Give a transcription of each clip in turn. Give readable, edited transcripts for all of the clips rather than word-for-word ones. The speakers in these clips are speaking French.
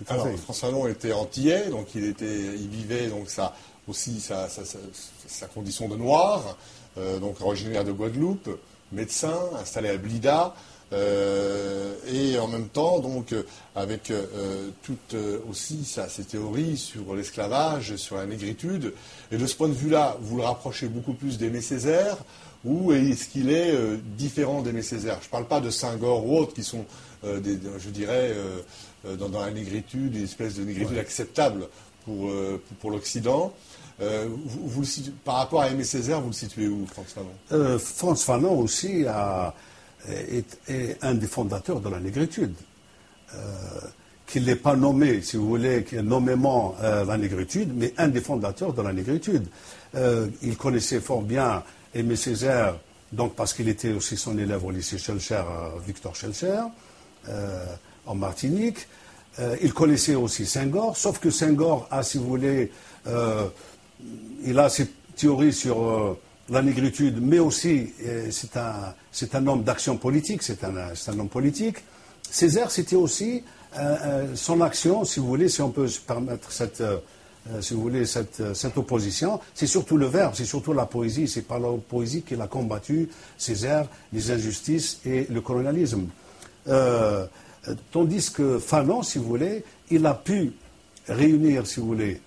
à Alors, fait. Frantz Fanon était antillais, donc il vivait donc ça aussi sa condition de noir, donc originaire de Guadeloupe, médecin, installé à Blida, et en même temps donc avec toutes aussi ses théories sur l'esclavage, sur la négritude. Et de ce point de vue-là, vous le rapprochez beaucoup plus d'Aimé Césaire, ou est-ce qu'il est différent d'Aimé Césaire? Je ne parle pas de Senghor ou autres qui sont, je dirais, dans la négritude, une espèce de négritude acceptable pour l'Occident. Par rapport à Aimé Césaire, vous le situez où, Frantz Fanon? Frantz Fanon aussi est un des fondateurs de la négritude. Qu'il n'ait pas nommé, si vous voulez, nommément la négritude, mais un des fondateurs de la négritude. Il connaissait fort bien Aimé Césaire, donc parce qu'il était aussi son élève au lycée Schœlcher, Victor Schœlcher, en Martinique. Il connaissait aussi Senghor, sauf que Senghor a, si vous voulez, il a ses théories sur la négritude, mais aussi c'est un homme d'action politique, c'est un homme politique. Césaire, c'était aussi son action, si vous voulez, si on peut se permettre cette opposition, c'est surtout le verbe, c'est surtout la poésie, c'est par la poésie qu'il a combattu Césaire, les injustices et le colonialisme. Tandis que Fanon, si vous voulez, il a pu réunir, si vous voulez,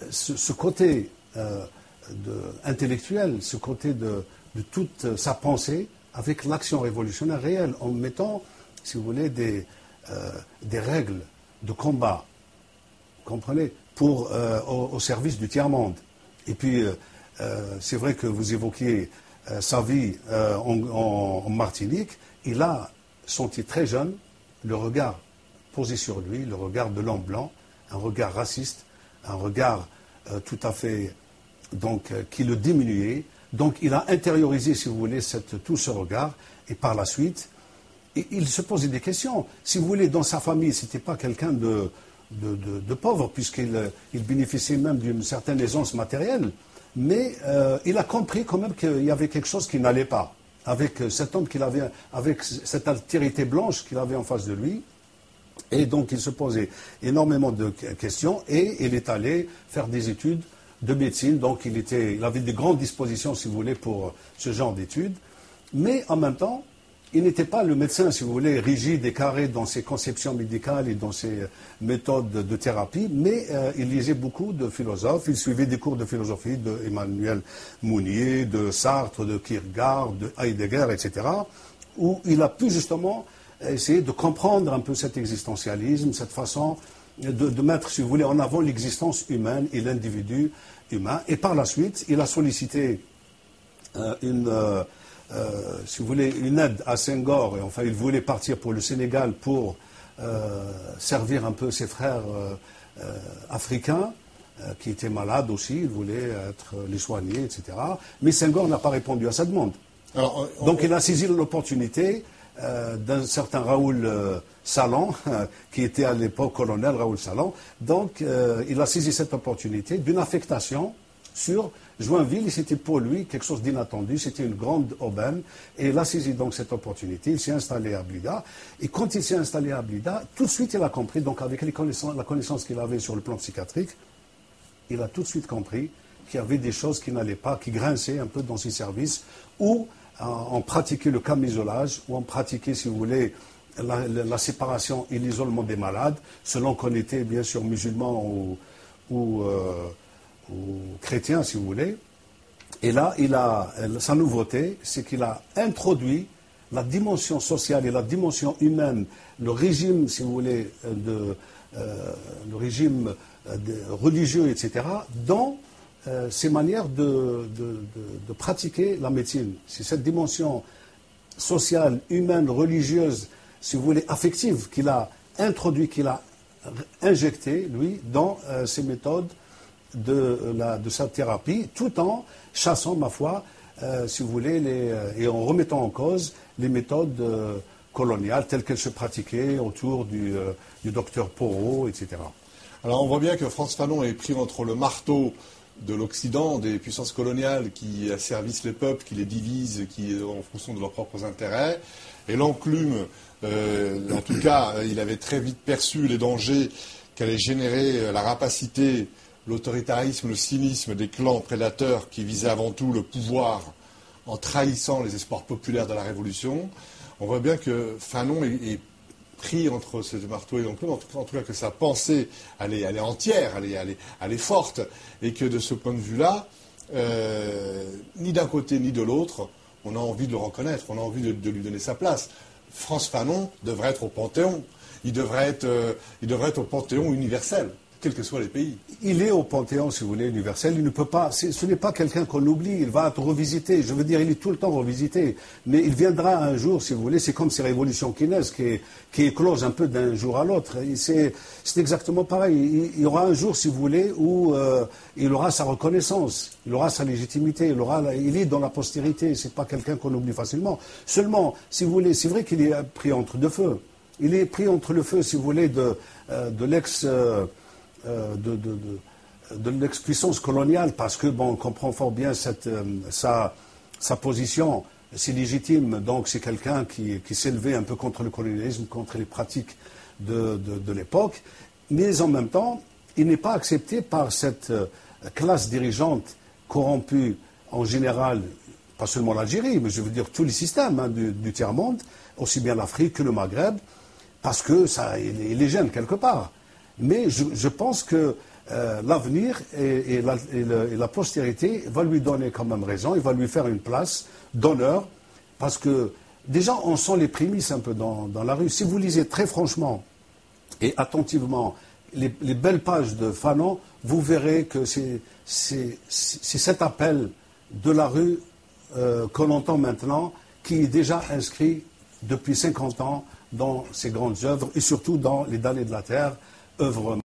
ce côté intellectuel, ce côté de toute sa pensée avec l'action révolutionnaire réelle, en mettant, si vous voulez, des règles de combat, vous comprenez, au service du tiers-monde. Et puis, c'est vrai que vous évoquiez sa vie en Martinique. Il a senti très jeune le regard posé sur lui, le regard de l'homme blanc, un regard raciste, un regard tout à fait qui le diminuait. Donc il a intériorisé, si vous voulez, tout ce regard, et par la suite, il se posait des questions. Si vous voulez, dans sa famille, ce n'était pas quelqu'un de pauvre, puisqu'il bénéficiait même d'une certaine aisance matérielle, mais il a compris quand même qu'il y avait quelque chose qui n'allait pas avec cet homme qu'il avait, avec cette altérité blanche qu'il avait en face de lui. Et donc il se posait énormément de questions, et il est allé faire des études de médecine. Donc il avait de grandes dispositions, si vous voulez, pour ce genre d'études, mais en même temps, il n'était pas le médecin, si vous voulez, rigide et carré dans ses conceptions médicales et dans ses méthodes de thérapie, mais il lisait beaucoup de philosophes, il suivait des cours de philosophie d'Emmanuel Mounier, de Sartre, de Kierkegaard, de Heidegger, etc., où il a pu justement essayer de comprendre un peu cet existentialisme, cette façon de mettre, si vous voulez, en avant l'existence humaine et l'individu humain. Et par la suite, il a sollicité si vous voulez, une aide à Senghor, et enfin il voulait partir pour le Sénégal pour servir un peu ses frères africains qui étaient malades aussi, il voulait les soigner, etc. Mais Senghor n'a pas répondu à sa demande. Donc il a saisi l'opportunité d'un certain Raoul Salan, qui était à l'époque colonel Raoul Salan. Donc il a saisi cette opportunité d'une affectation sur Joinville, et c'était pour lui quelque chose d'inattendu, c'était une grande aubaine, et il a saisi donc cette opportunité, il s'est installé à Blida, et quand il s'est installé à Blida, tout de suite il a compris, donc avec la connaissance qu'il avait sur le plan psychiatrique, il a tout de suite compris qu'il y avait des choses qui n'allaient pas, qui grinçaient un peu dans ses services, où on pratiquait le camisolage, où on pratiquait, si vous voulez, la séparation et l'isolement des malades, selon qu'on était bien sûr musulman ou chrétien, si vous voulez. Et là, sa nouveauté, c'est qu'il a introduit la dimension sociale et la dimension humaine, le régime, si vous voulez, le régime religieux, etc., dans ses manières de pratiquer la médecine. C'est cette dimension sociale, humaine, religieuse, si vous voulez, affective, qu'il a introduit, qu'il a injecté, lui, dans ses méthodes de sa thérapie, tout en chassant, ma foi, si vous voulez, et en remettant en cause les méthodes coloniales telles qu'elles se pratiquaient autour du docteur Porot, etc. Alors on voit bien que Frantz Fanon est pris entre le marteau de l'Occident, des puissances coloniales qui asservissent les peuples, qui les divisent, en fonction de leurs propres intérêts, et l'enclume, en tout cas, il avait très vite perçu les dangers qu'allait générer la rapacité, l'autoritarisme, le cynisme des clans prédateurs qui visaient avant tout le pouvoir en trahissant les espoirs populaires de la Révolution, on voit bien que Fanon est pris entre ce marteau et l'enclume, en tout cas que sa pensée, elle est entière, elle est forte, et que de ce point de vue-là, ni d'un côté ni de l'autre, on a envie de le reconnaître, on a envie de lui donner sa place. Frantz Fanon devrait être au Panthéon, il devrait être au Panthéon universel, quels que soient les pays. Il est au Panthéon, si vous voulez, universel. Il ne peut pas. Ce n'est pas quelqu'un qu'on oublie. Il va être revisité. Je veux dire, il est tout le temps revisité. Mais il viendra un jour, si vous voulez. C'est comme ces révolutions qui naissent, qui éclosent un peu d'un jour à l'autre. C'est exactement pareil. Il y aura un jour, si vous voulez, où il aura sa reconnaissance, il aura sa légitimité, il est dans la postérité. C'est pas quelqu'un qu'on oublie facilement. Seulement, si vous voulez, c'est vrai qu'il est pris entre deux feux. Il est pris entre le feu, si vous voulez, de l'ex-puissance coloniale, parce que, bon, on comprend fort bien sa position, c'est légitime, donc c'est quelqu'un qui s'est levé un peu contre le colonialisme, contre les pratiques de l'époque, mais en même temps, il n'est pas accepté par cette classe dirigeante corrompue en général, pas seulement l'Algérie, mais je veux dire tous les systèmes du tiers-monde, aussi bien l'Afrique que le Maghreb, parce que il les gêne quelque part. Mais je pense que l'avenir et la postérité va lui donner quand même raison, il va lui faire une place d'honneur, parce que déjà on sent les prémices un peu dans la rue. Si vous lisez très franchement et attentivement les belles pages de Fanon, vous verrez que c'est cet appel de la rue qu'on entend maintenant, qui est déjà inscrit depuis 50 ans dans ses grandes œuvres, et surtout dans Les damnés de la terre, œuvre